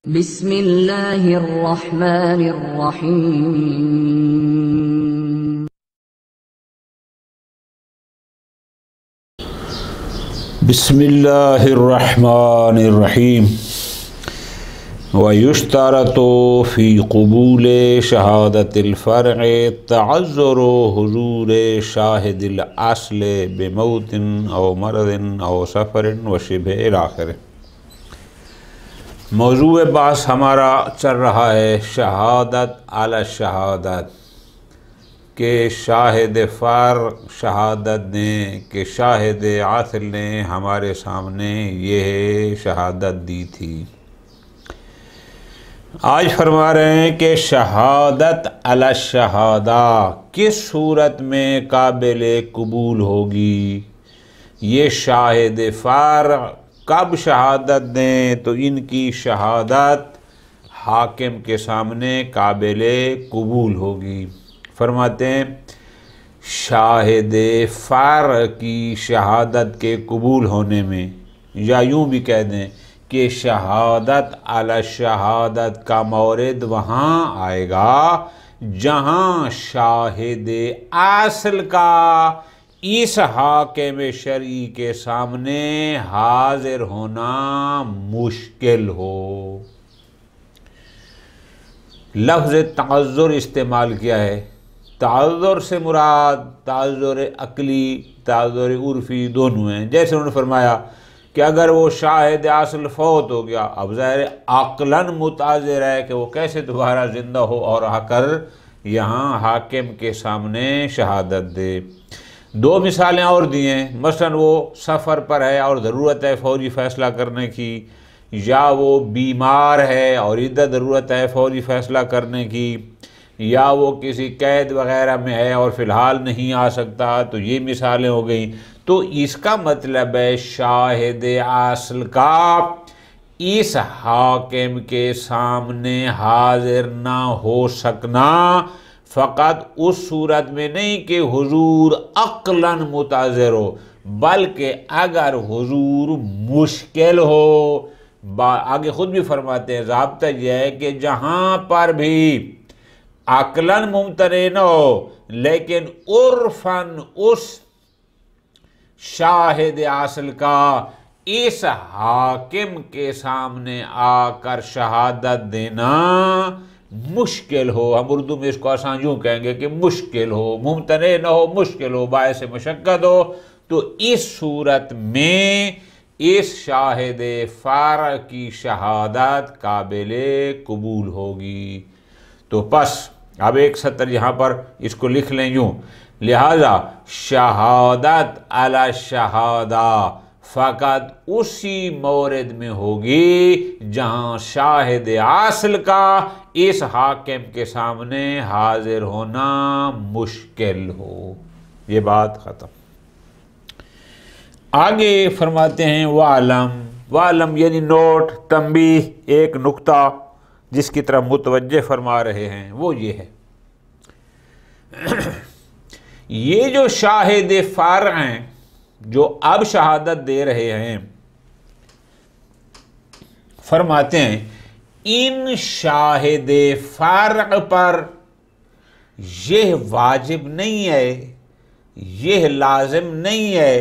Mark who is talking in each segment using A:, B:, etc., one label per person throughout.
A: बिस्मिल्लाहिर्रहमानिर्रहीम।
B: बिस्मिल्लाहिर्रहमानिर्रहीम। वयुश्तरतु फ़ी क़ुबूल शहादतिल फ़र्अ तअज़्ज़ुरु हुज़ूर शाहिदिल अस्ल बिमौतिन औ मरदिन औ सफ़रिन व शिबह इला आखिर। मौज़ूए बास हमारा चल रहा है शहादत अला शहादत के शाहिद फ़र्अ शहादत दें कि शाहिद आसिल ने हमारे सामने ये शहादत दी थी। आज फरमा रहे हैं कि शहादत अला शहादा किस सूरत में काबिल कबूल होगी। ये शाहिद फ़र्अ कब शहादत दें तो इनकी शहादत हाकिम के सामने काबिल कबूल होगी। फरमाते हैं शाहिद फ़र्अ की शहादत के कबूल होने में, या यूँ भी कह दें कि शहादत अला शहादत का मौरिद वहाँ आएगा जहाँ शाहिद आसिल का इस हाकिम शरई के सामने हाजिर होना मुश्किल हो। लफ्ज़ तअज़्ज़ुर इस्तेमाल किया है। तअज़्ज़ुर से मुराद तअज़्ज़ुर अक़ली तअज़्ज़ुर उर्फ़ी दोनों हैं। जैसे उन्होंने फरमाया कि अगर वो शाहिद आसिल फ़ौत हो गया, अब ज़ाहिर अक़लन मुताज़िर है कि वो कैसे दोबारा ज़िंदा हो और आकर यहाँ हाकिम के सामने शहादत दे। दो मिसालें और दी हैं। मसलन वो सफ़र पर है और ज़रूरत है फ़ौरी फ़ैसला करने की, या वो बीमार है और इधर ज़रूरत है फ़ौरी फ़ैसला करने की, या वो किसी कैद वग़ैरह में है और फ़िलहाल नहीं आ सकता। तो ये मिसालें हो गई। तो इसका मतलब है शाहिद आसिल का इस हाकिम के सामने हाजिर ना हो सकना फ़कत उस सूरत में नहीं कि हुजूर अक़लन मुताज़िर हो, बल्कि अगर हुजूर मुश्किल हो। आगे ख़ुद भी फरमाते हैं ज़ाब्ता यह है कि जहाँ पर भी अक़लन मुमतने न हो लेकिन उर्फ़न उस शाहिद आसिल का इस हाकिम के सामने आकर शहादत देना मुश्किल हो। हम उर्दू में इसको आसान यूँ कहेंगे कि मुश्किल हो, मुमतने न हो, मुश्किल हो, बायस मशक्क़त हो। तो इस सूरत में इस शाहिद फ़र्अ की शहादत काबिल कबूल होगी। तो बस अब एक सतर यहाँ पर इसको लिख लें यूँ, लिहाजा शहादत अला शहादा फ़कत उसी मौरिद में होगी जहाँ शाहिद आसिल का इस हाकिम के सामने हाजिर होना मुश्किल हो। ये बात ख़त्म। आगे फरमाते हैं वालम यानी नोट, तंबीह, एक नुक्ता जिसकी तरफ मुतवज्जे फरमा रहे हैं वो ये है ये जो शाहिद फ़र्अ हैं जो अब शहादत दे रहे हैं, फरमाते हैं इन शाहिद फ़र्अ पर यह वाजिब नहीं है, यह लाजिम नहीं है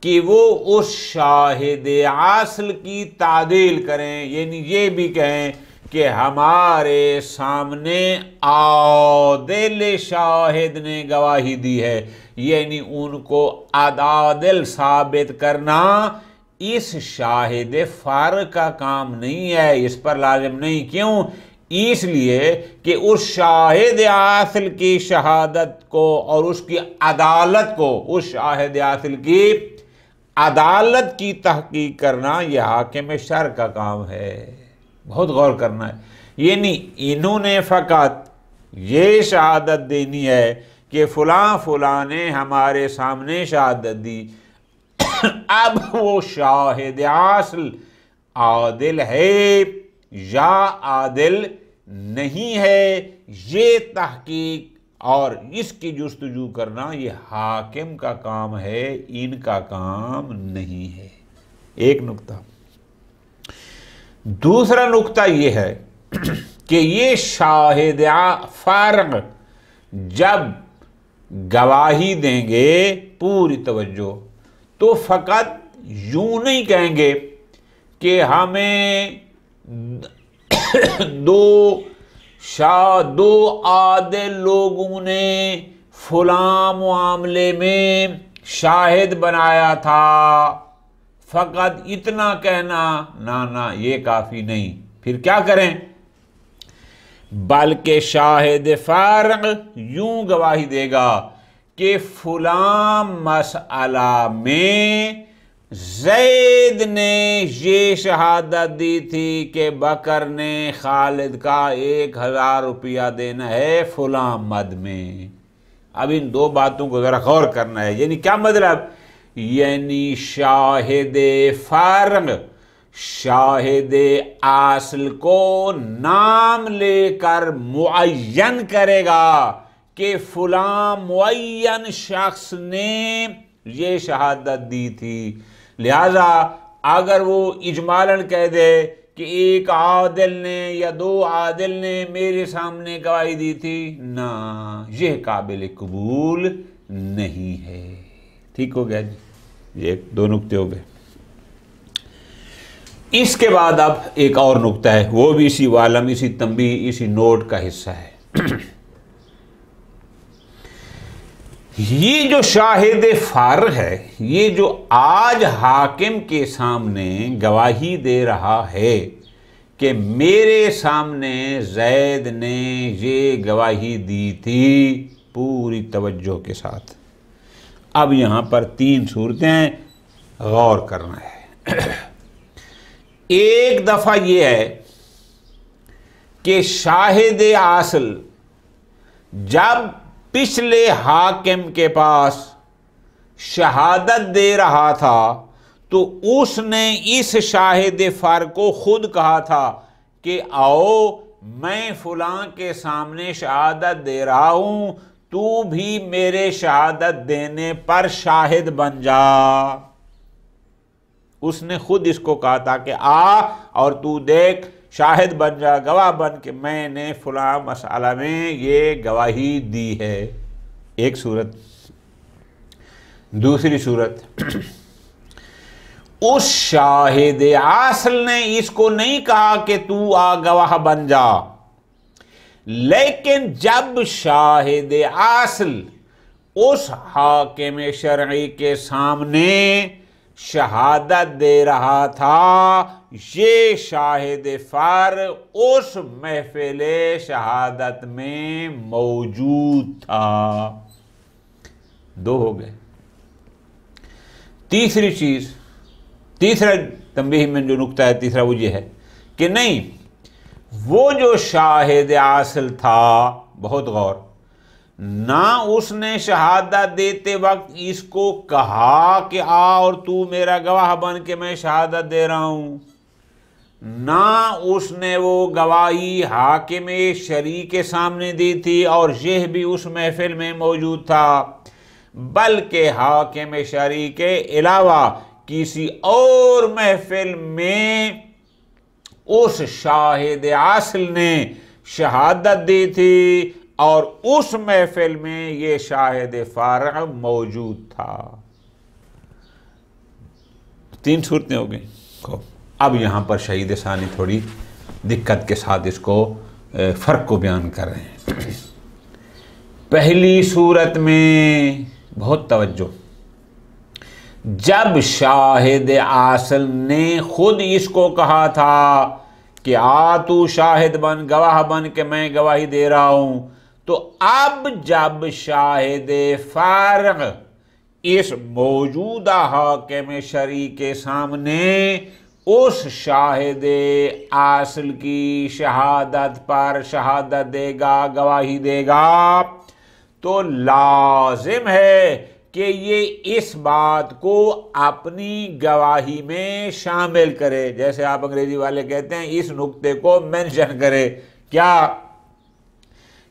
B: कि वो उस शाहिद आसिल की तादील करें, यानी ये भी कहें कि हमारे सामने आदिल शाहिद ने गवाही दी है, यानी उनको अदादिल साबित करना इस शाहिद फ़र्अ का काम नहीं है, इस पर लाजिम नहीं। क्यों? इसलिए कि उस शाहिद आसिल की शहादत को और उसकी अदालत को, उस शाहिद आसिल की अदालत की तहकीक करना यह हाकिम शर का काम है। बहुत गौर करना है। यानी इन्होंने फ़कत ये शहादत देनी है कि फ़लाँ फ़लाँ ने हमारे सामने शहादत दी। अब वो शाहिद आसिल आदिल है या आदिल नहीं है, ये तहकीक और इसकी जुस्तजू करना ये हाकिम का काम है, इनका काम नहीं है। एक नुक्ता दूसरा नुक्ता ये है कि ये शाहिद फारग जब गवाही देंगे, पूरी तवज्जो, तो फ़कत यूं नहीं कहेंगे कि हमें दो आदिल लोगों ने फलां मामले में शाहिद बनाया था, फ़कत इतना कहना ना ना ये काफ़ी नहीं। फिर क्या करें? बल्कि शाहिद फारग यूं गवाही देगा कि फलां मसअला में ज़ैद ने ये शहादत दी थी कि बकर ने खालिद का 1000 रुपया देना है फलां मद में। अब इन दो बातों को ज़रा गौर करना है। यानी क्या मतलब? यानी शाहिद फारग शाहिद आसल को नाम लेकर मुअय्यन करेगा कि फलां मुअय्यन शख्स ने ये शहादत दी थी। लिहाजा अगर वो इजमालन कह दे कि एक आदिल ने या 2 आदिल ने मेरे सामने गवाही दी थी, ना, यह काबिल कबूल नहीं है। ठीक हो गया जी, ये 2 नुक्ते हो गए। इसके बाद अब एक और नुक्ता है, वो भी इसी वालम, इसी तंबीह, इसी नोट का हिस्सा है। ये जो शाहिद फारग है, ये जो आज हाकिम के सामने गवाही दे रहा है कि मेरे सामने ज़ैद ने ये गवाही दी थी, पूरी तवज्जो के साथ। अब यहाँ पर 3 सूरतें गौर करना है। एक दफ़ा ये है कि शाहिद आसल जब पिछले हाकिम के पास शहादत दे रहा था तो उसने इस शाहिद फारग को खुद कहा था कि आओ मैं फलां के सामने शहादत दे रहा हूं, तू भी मेरे शहादत देने पर शाहिद बन जा। उसने खुद इसको कहा था कि आ और तू देख, शाहिद बन जा, गवाह बन के मैंने फलां मसला में ये गवाही दी है। एक सूरत। दूसरी सूरत, उस शाहिद आसल ने इसको नहीं कहा कि तू आ गवाह बन जा, लेकिन जब शाहिद आसल उस हाकिम शरई के सामने शहादत दे रहा था, ये शाहिद फारग उस महफिल शहादत में मौजूद था। 2 हो गए। तीसरी चीज, तीसरा तंबीह में जो नुक्ता है तीसरा, वो ये है कि नहीं, वो जो शाहिद आसल था, बहुत गौर, ना उसने शहादत देते वक्त इसको कहा कि आ और तू मेरा गवाह बन के मैं शहादत दे रहा हूं, ना उसने वो गवाही हाकिम शरी के सामने दी थी और यह भी उस महफिल में मौजूद था, बल्कि हाकिम शरी के अलावा किसी और महफिल में उस शाहिद आसल ने शहादत दी थी और उस महफिल में ये शाहिद फारग मौजूद था। 3 सूरतें हो गई। अब यहां पर शहीद सानी थोड़ी दिक्कत के साथ इसको फर्क को बयान कर रहे हैं। पहली सूरत में बहुत तवज्जो, जब शाहिद आसल ने खुद इसको कहा था कि आ तू शाहिद बन, गवाह बन के मैं गवाही दे रहा हूं, तो अब जब शाहिद फारग इस मौजूदा हाकिम शरी के सामने उस शाहिद आसल की शहादत पर शहादत देगा, गवाही देगा, तो लाजिम है कि ये इस बात को अपनी गवाही में शामिल करे। जैसे आप अंग्रेजी वाले कहते हैं, इस नुक्ते को मेंशन करे। क्या?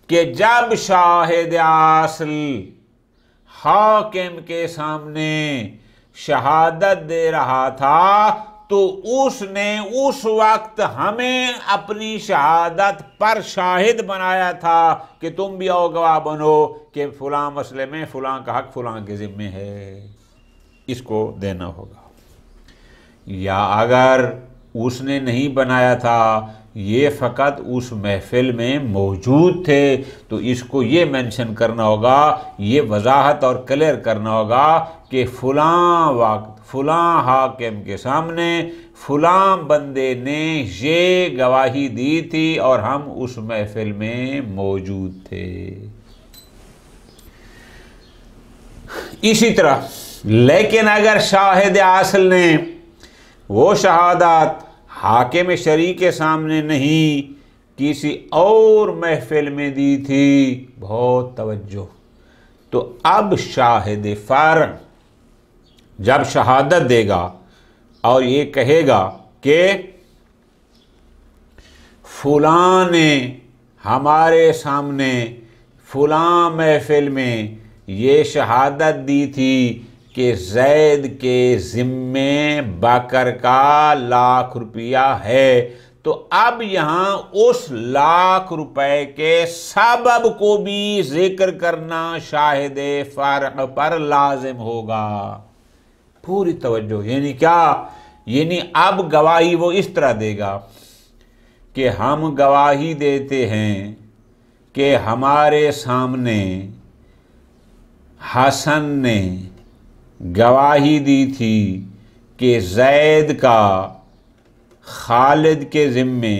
B: कि जब शाहिद आसल हाकिम के सामने शहादत दे रहा था तो उसने उस वक्त हमें अपनी शहादत पर शाहिद बनाया था कि तुम भी आओ गवाह बनो कि फलां मसले में फलां का हक फलां के ज़िम्मे है, इसको देना होगा। या अगर उसने नहीं बनाया था, ये फ़कत उस महफिल में मौजूद थे, तो इसको ये मेंशन करना होगा, ये वजाहत और क्लियर करना होगा कि फ़लां वक्त फ़लां हाकिम के सामने फ़लां बंदे ने ये गवाही दी थी और हम उस महफिल में मौजूद थे। इसी तरह लेकिन अगर शाहिद आसिल ने वो शहादत हाकिम शरी के सामने नहीं किसी और महफिल में दी थी, बहुत तवज्जो, तो अब शाहिद फर्क जब शहादत देगा और ये कहेगा कि फलां ने हमारे सामने फलां महफिल में ये शहादत दी थी कि ज़ैद के ज़िम्मे बकर का ₹1,00,000 है, तो अब यहाँ उस ₹1,00,000 के सबब को भी जिक्र करना शाहिद फर्क पर लाजिम होगा। पूरी तवज्जो, यानी क्या, यानी अब गवाही वो इस तरह देगा कि हम गवाही देते हैं कि हमारे सामने हसन ने गवाही दी थी कि ज़ैद का खालिद के ज़िम्मे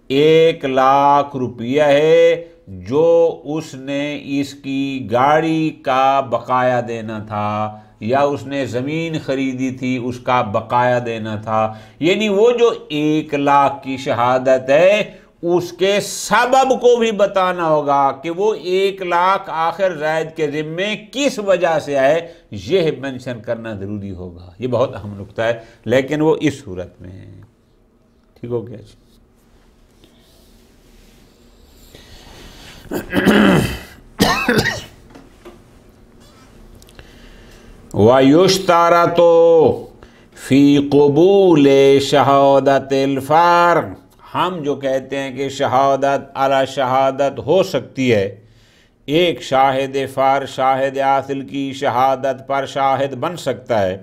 B: ₹1,00,000 है, जो उसने इसकी गाड़ी का बकाया देना था या उसने ज़मीन ख़रीदी थी उसका बकाया देना था। यानी वो जो 1,00,000 की शहादत है उसके सबब को भी बताना होगा कि वो 1,00,000 आखिर ज़ैद के ज़िम्मे किस वजह से आए, यह मेंशन करना ज़रूरी होगा। ये बहुत अहम नुक्ता है, लेकिन वो इस सूरत में है। ठीक हो गया जी। वायुश्तारा तो फ़ी क़बूल शहादतिल फ़र्द, हम जो कहते हैं कि शहादत अला शहादत हो सकती है, एक शाहिद फ़र्द शाहिद आसिल की शहादत पर शाहिद बन सकता है,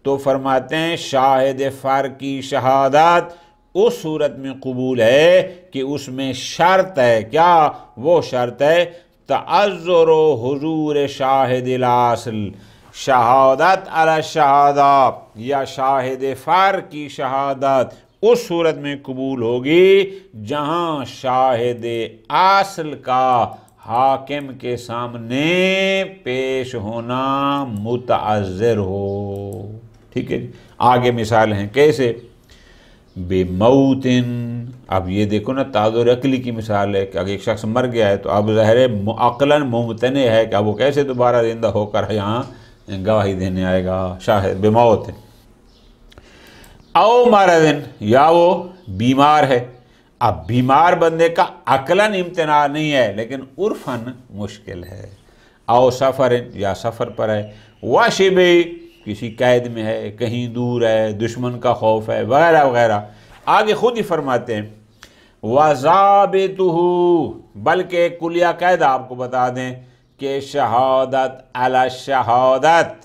B: तो फरमाते हैं शाहिद फ़र्द की शहादत उस सूरत में कबूल है कि उसमें शर्त है। क्या वो शर्त है? तअज़्ज़ुर हुज़ूर शाहिदिल आसिल, शहादत अला शहादत या शाहिद फ़र्द की शहादत उस सूरत में कबूल होगी जहाँ शाहिद आसिल का हाकिम के सामने पेश होना मुतअज़्ज़िर हो। ठीक है, आगे मिसाल हैं कैसे, बेमौतिन, अब ये देखो ना ताज़ुर अक्ली की मिसाल है कि अगर एक शख्स मर गया है तो अब ज़ाहिर अक़लन मुमतने है कि अब वो कैसे दोबारा जिंदा होकर यहाँ गवाही देने आएगा। शाहिद बेमौत है। औ मरदिन, या वो बीमार है। अब बीमार बंदे का अक़लन इम्तना नहीं है लेकिन उर्फन मुश्किल है। औ सफ़र, या सफ़र पर है। वाशिबे, किसी कैद में है, कहीं दूर है, दुश्मन का खौफ है, वगैरह वगैरह। आगे खुद ही फरमाते हैं वज़ाबितुहु, बल्कि कुलिया कायदा आपको बता दें कि शहादत अला शहादत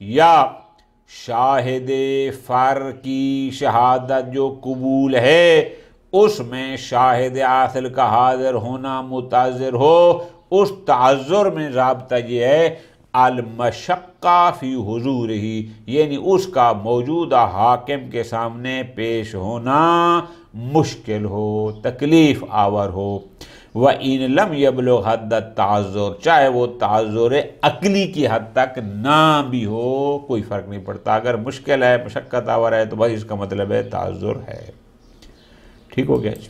B: या शाहिद फ़र्द की शहादत जो कबूल है उसमें शाहिद आसिल का हाजिर होना मुताज़िर हो, उस तअज़्ज़ुर में ज़ाब्ता ये है अल-मशक्क़ा फ़ी हुज़ूरिही, यानी उसका मौजूदा हाकिम के सामने पेश होना मुश्किल हो, तकलीफ़ आवर हो। व इन लम यबलुग़ हद्द तअज़्ज़ुर, चाहे वो तअज़्ज़ुर अक़ली की हद तक ना भी हो, कोई फ़र्क नहीं पड़ता। अगर मुश्किल है, मशक्क़त आवर है तो बस इसका मतलब है तअज़्ज़ुर है। ठीक हो गया जी।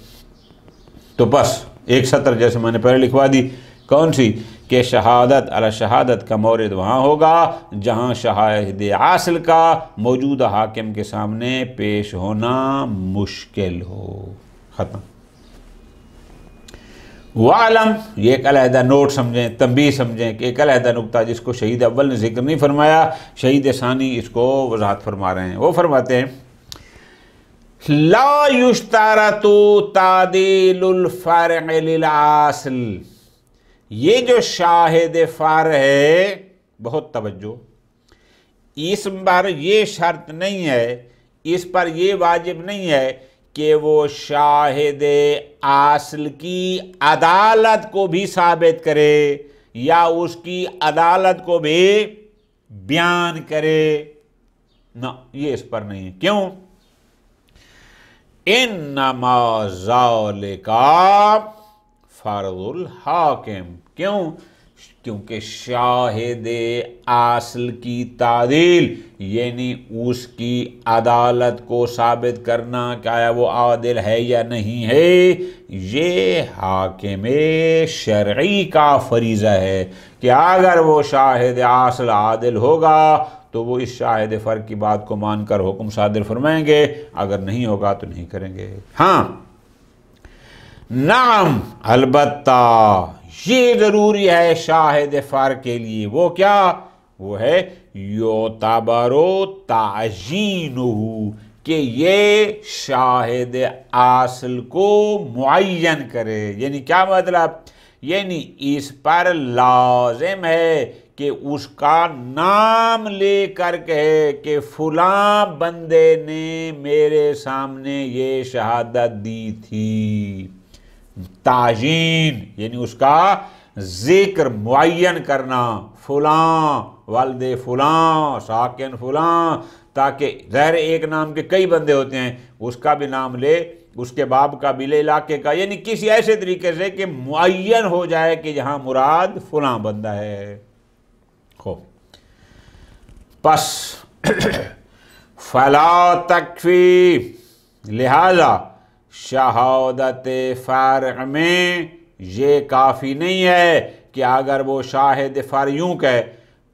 B: तो बस एक सत्र जैसे मैंने पहले लिखवा दी, कौन सी, कि शहादत अला शहादत का मौरिद वहाँ होगा जहाँ शाहिद आसिल का मौजूदा हाकिम के सामने पेश होना मुश्किल हो। ख़त्म। वालम, ये एक अलहदा नोट समझें, तंबीह समझें कि एक अलहदा नुक्ता जिसको शहीद अव्वल ने जिक्र नहीं फरमाया, शहीद सानी इसको वजाहत फरमा रहे हैं। वो फरमाते हैं ला युश्तारतु तादीलुल फ़र्अ लिल आस्ल। ये जो शाहिद फ़र्अ है, बहुत तवज्जो, इस पर ये शर्त नहीं है, इस पर ये वाजिब नहीं है कि वो शाहिद आस्ल की अदालत को भी साबित करे या उसकी अदालत को भी बयान करे, ना, ये इस पर नहीं है। क्यों? इन्नमा ज़ालिका फर्जुल हाकिम। क्यों? क्योंकि शाहिद आस्ल की तादील यानी उसकी अदालत को साबित करना क्या वो आदिल है या नहीं है, ये हाकिम शरई का फरीज़ा है कि अगर वो शाहिद आस्ल आदिल होगा तो वो इस शाहिद फ़र्क की बात को मानकर हुक्म सादिर फरमाएंगे, अगर नहीं होगा तो नहीं करेंगे। हाँ, नाम, अलबत्ता ये ज़रूरी है शाहिद फ़र्क के लिए। वो क्या? वो है योताबरो ताजीनुहु, कि ये शाहिद आस्ल को मुअय्यन करे। यानी क्या मतलब? यानी इस पर लाजिम है कि उसका नाम लेकर कहे कि फलां बंदे ने मेरे सामने ये शहादत दी थी। ताजीन यानी उसका जिक्र मुअय्यन करना, फलां वालदे फलां, साकिन फलां, ताकि ज़ाहिर एक नाम के कई बंदे होते हैं, उसका भी नाम ले, उसके बाप का भी ले, इलाके का, यानी किसी ऐसे तरीके से कि मुअय्यन हो जाए कि जहाँ मुराद फलां बंदा है। हो बस फला तकफी, लिहाजा शहादत फ़र्अ में ये काफ़ी नहीं है कि अगर वो शाहिद फ़र्अ यूँ कहे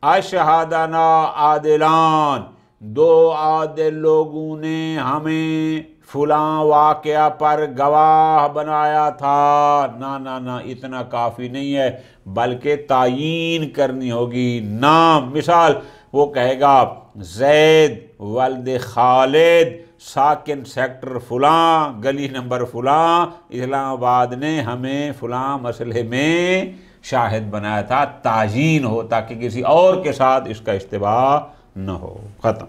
B: अशहदना आदिलान, दो आदिल लोगों ने हमें फलां वाक़या पर गवाह बनाया था, ना ना ना, इतना काफ़ी नहीं है, बल्कि तायीन करनी होगी नाम। मिसाल वो कहेगा ज़ैद वल्द खालिद, साकिन सेक्टर फ़लां, गली नंबर फ़लां, इस्लामाबाद ने हमें फ़लां मसले में शाहिद बनाया था, ताजीन हो, ताकि किसी और के साथ इसका इश्तिबाह न हो। ख़त्म।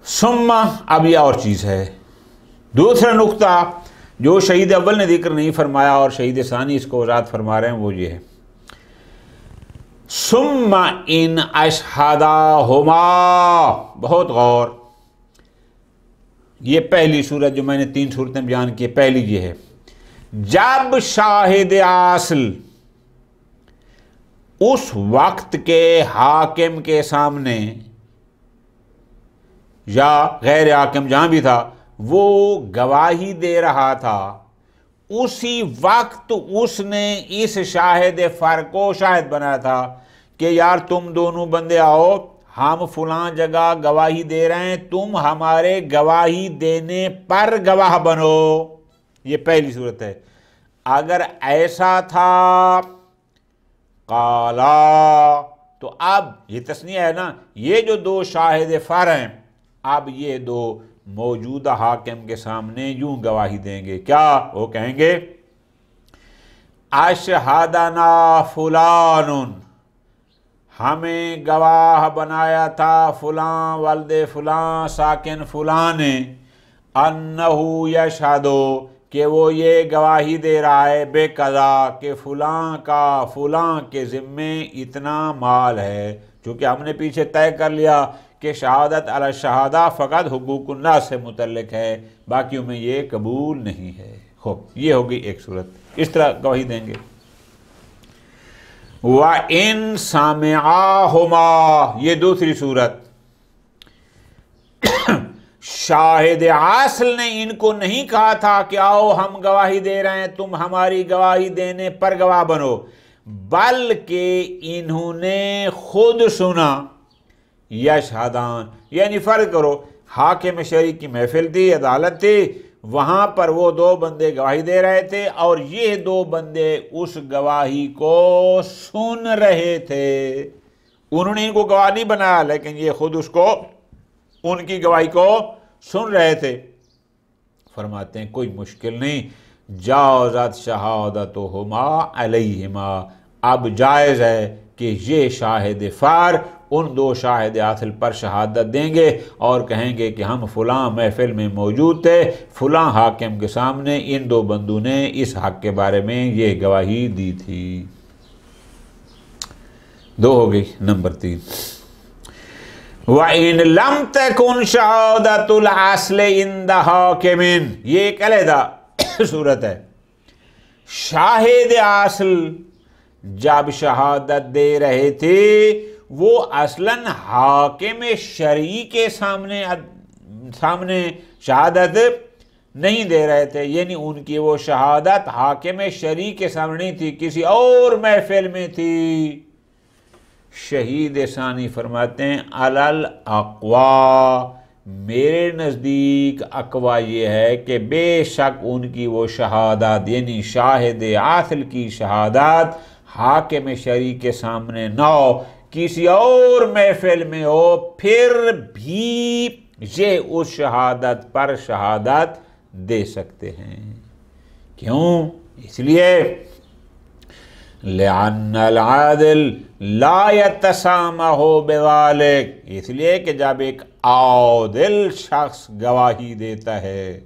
B: सुम्मा, अब यह और चीज़ है, दूसरा नुक्ता जो शहीद अव्वल ने जिक्र नहीं फरमाया और शहीद सानी इसको वज़ाहत फरमा रहे हैं, वो ये है सुम्मा इन अशहदाहुमा। बहुत गौर, ये पहली सूरत जो मैंने 3 सूरतें बयान की, पहली ये है, जब शाहिद आस्ल उस वक्त के हाकिम के सामने या गैर हाकिम जहां भी था वो गवाही दे रहा था, उसी वक्त उसने इस शाहिद फ़र्अ को शाहिद बनाया था कि यार तुम दोनों बंदे आओ, हम फलां जगह गवाही दे रहे हैं, तुम हमारे गवाही देने पर गवाह बनो। ये पहली सूरत है। अगर ऐसा था काला, तो अब ये तस्नीया है ना, ये जो 2 शाहिद फ़र्अ हैं, अब ये 2 मौजूदा हाकिम के सामने यूं गवाही देंगे, क्या? वो कहेंगे अशहदना फुलानुन, हमें गवाह बनाया था फलां वल्दे फलां, साकिन फलां ने, अन्नहु यशहदु, कि वो ये गवाही दे रहा है बेकज़ा, कि फलां का फलां के ज़िम्मे इतना माल है। चूँकि हमने पीछे तय कर लिया कि शहादत अला शहादा फ़क़त हुकूकुन्नास से मुतल्लिक है, बाकियों में ये कबूल नहीं है। खूब, ये होगी एक सूरत, इस तरह गवाही देंगे। व इन सामिआहुमा, ये दूसरी सूरत, शाहिद आस्ल ने इनको नहीं कहा था कि आओ हम गवाही दे रहे हैं, तुम हमारी गवाही देने पर गवाह बनो, बल्कि इन्होंने खुद सुना। यशहदान यानी फ़र्क करो, हाकिम शरी की महफिल थी, अदालत थी, वहाँ पर वो दो बंदे गवाही दे रहे थे और ये दो बंदे उस गवाही को सुन रहे थे। उन्होंने इनको गवाह नहीं बनाया, लेकिन ये खुद उसको, उनकी गवाही को सुन रहे थे। फरमाते हैं कोई मुश्किल नहीं, जाज़त शहादतुहुमा अलैहिमा, अब जायज़ है कि ये शाहिद फार उन दो शाहिद आसिल पर शहादत देंगे और कहेंगे कि हम फ़लाँ महफिल में मौजूद थे, फ़लाँ हाकिम के सामने इन दो बंदों ने इस हक़ के बारे में ये गवाही दी थी। दो हो गई। नंबर 3, व इन लम तकुन शहादतुल अस्ल इंद हाकिमिन, ये एक अलहदा सूरत है। शाहिद आसल जब शहादत दे रहे थे वो असलन हाकिम शरई के सामने शहादत नहीं दे रहे थे, यानी उनकी वो शहादत हाकिम शरई के सामने नहीं थी, किसी और महफिल में थी। शहीद सानी फरमाते हैं अलल अक़वा, मेरे नज़दीक अक़वा ये है कि बेशक उनकी वो शहादत यानी शाहिद आसिल की शहादत हाकिम शरई के सामने ना हो, किसी और महफिल में हो, फिर भी ये उस शहादत पर शहादत दे सकते हैं। क्यों? इसलिए लिअन्नल आदिल ला यतसामहु बिज़ालिक, इसलिए कि जब एक आदिल शख्स गवाही देता है,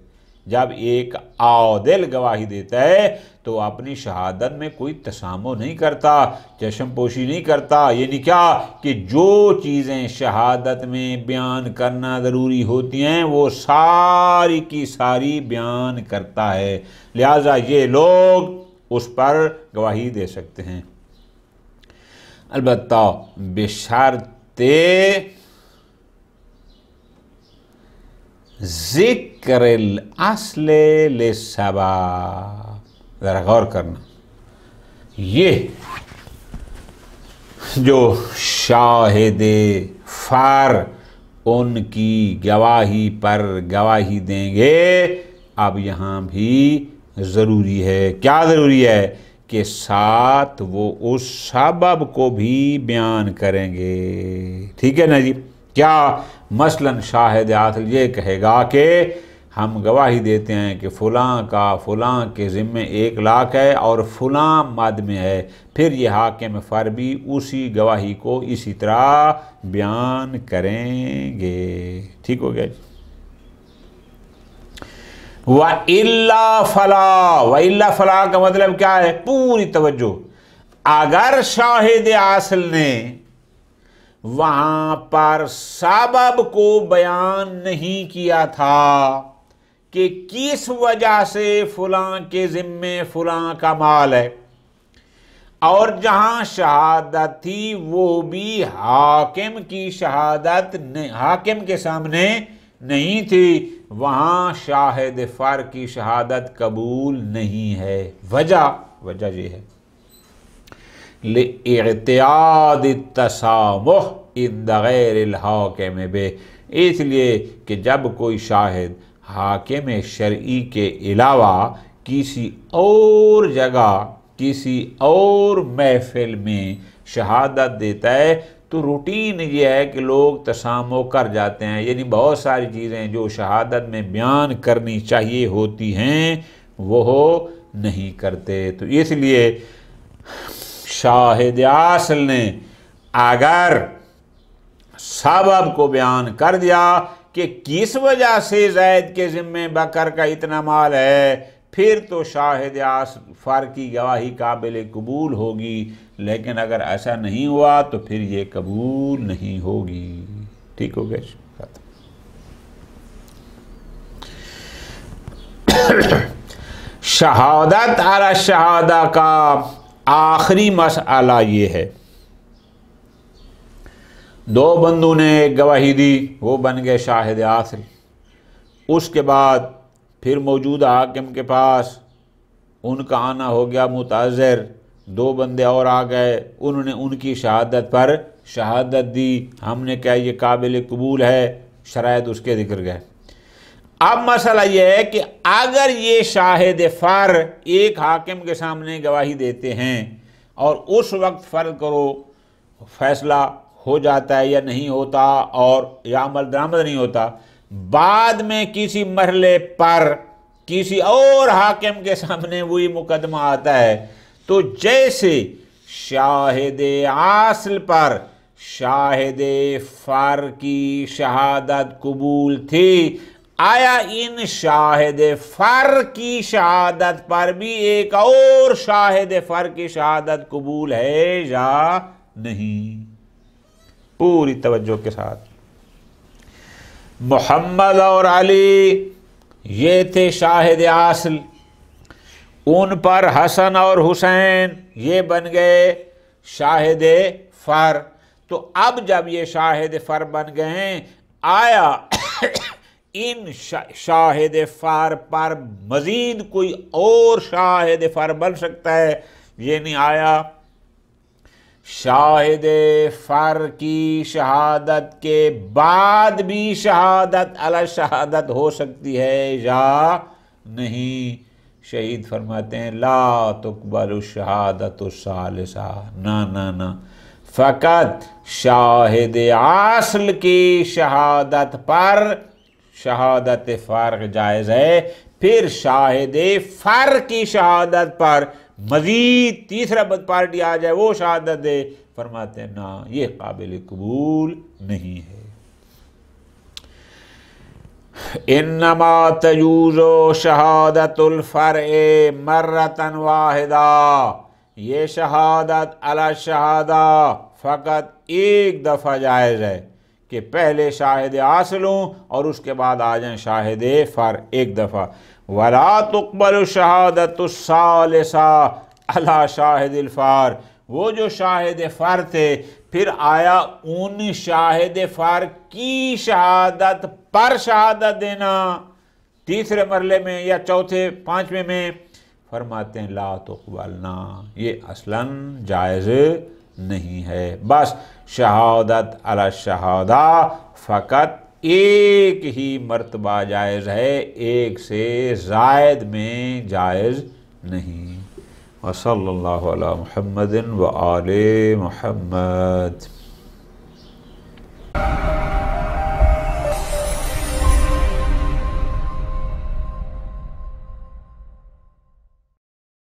B: जब एक आदिल गवाही देता है तो अपनी शहादत में कोई तसामो नहीं करता, चश्मपोशी नहीं करता। यानी क्या कि जो चीज़ें शहादत में बयान करना ज़रूरी होती हैं वो सारी की सारी बयान करता है, लिहाजा ये लोग उस पर गवाही दे सकते हैं। अलबत्ता बेशर्ते ज़िक्रिल अस्ले लिस्सबाब, ज़रा गौर करना, ये जो शाहिदे फार उनकी गवाही पर गवाही देंगे, अब यहाँ भी ज़रूरी है, क्या ज़रूरी है कि साथ वो उस सबब को भी बयान करेंगे। ठीक है ना जी? क्या मसलन शाहिद आसिल ये कहेगा कि हम गवाही देते हैं कि फ़लाँ का फ़लाँ के ज़िम्मे 1 लाख है और फ़लाँ मद में है, फिर ये हाकिम फ़र भी उसी गवाही को इसी तरह बयान करेंगे। ठीक हो गया जी? व इल्ला फ़ला का मतलब क्या है? पूरी तवज्जो। अगर शाहिद आसिल ने वहाँ पर सबब को बयान नहीं किया था कि किस वजह से फलां के ज़िम्मे फलां का माल है, और जहाँ शहादत थी वो भी हाकिम की शहादत हाकिम के सामने नहीं थी, वहाँ शाहिद फ़र की शहादत कबूल नहीं है। वजह ये है लिइतियाद तसामुह इंद गैरिल हाकिम बे, इसलिए कि जब कोई शाहिद हाकिम शरई के अलावा किसी और जगह किसी और महफिल में शहादत देता है तो रूटीन ये है कि लोग तसामो कर जाते हैं, यानी बहुत सारी चीज़ें जो शहादत में बयान करनी चाहिए होती हैं वो नहीं करते। तो इसलिए शाहिद आसिल ने अगर सबब को बयान कर दिया कि किस वजह से ज़ैद के ज़िम्मे बकर का इतना माल है, फिर तो शाहिद फ़र की गवाही काबिल कबूल होगी, लेकिन अगर ऐसा नहीं हुआ तो फिर ये कबूल नहीं होगी। ठीक हो गया? शहादत अला शहादा का आखिरी मसला ये है, दो बंदों ने गवाही दी, वो बन गए शाहिद आसिल। उसके बाद फिर मौजूदा हाकिम के पास उनका आना हो गया मुताज़िर, दो बंदे और आ गए, उन्होंने उनकी शहादत पर शहादत दी, हमने क्या ये काबिल कबूल है, शराइत उसके जिक्र गए। अब मसला यह है कि अगर ये शाहिद फर एक हाकिम के सामने गवाही देते हैं और उस वक्त फ़र्ज करो फैसला हो जाता है या नहीं होता और या अमल दरामद नहीं होता, बाद में किसी मरहले पर किसी और हाकिम के सामने वही मुकदमा आता है, तो जैसे शाहिद आसल पर शाहिद फर की शहादत कबूल थी, आया इन शाहिद फर की शहादत पर भी एक और शाहिद फर की शहादत कबूल है या नहीं? पूरी तवज्जो के साथ। मोहम्मद और अली ये थे शाहिद आसल, उन पर हसन और हुसैन ये बन गए शाहिद फर। तो अब जब ये शाहिद फर बन गए, आया इन शाहिद फर पर मजीद कोई और शाहिद फर बन सकता है? ये नहीं आया। शाहिद फर की शहादत के बाद भी शहादत अला शहादत हो सकती है या नहीं? शहीद फरमाते हैं ला तुकबलु शहादतु सालिसा, ना ना ना, फ़कत शाहिद आसल की शहादत पर शहादत फ़र्क जायज़ है, फिर शाहिद फर की शहादत पर मजीद तीसरा पार्टी आ जाए वो शहादत दे, फरमाते हैं ना, ये काबिल कबूल नहीं है। इन्नमा तजूज़ो शहादतुल फ़र्ए मर्रतन वाहिदा, ये शहादत अला शहादा फ़कत एक दफ़ा जायज़ है कि पहले शाहिद आसल हों और उसके बाद आ जाएं शाहिद फर एक दफ़ा। वला तुक़बलु शहादतु सालिसा अला शाहिदिल फर, वो जो शाहिद फर थे फिर आया उन शाहिद फर की शहादत पर शहादत देना तीसरे मरले में या चौथे पांचवें में, फरमाते हैं ला तुक़बलना, ये असलन जायज़ नहीं है। बस शहादत अला शहादा फ़कत एक ही मर्तबा जायज़ है, एक से ज़ायद में जायज़ नहीं। व सल्लल्लाहु अला मुहम्मदिन व आले मुहम्मद।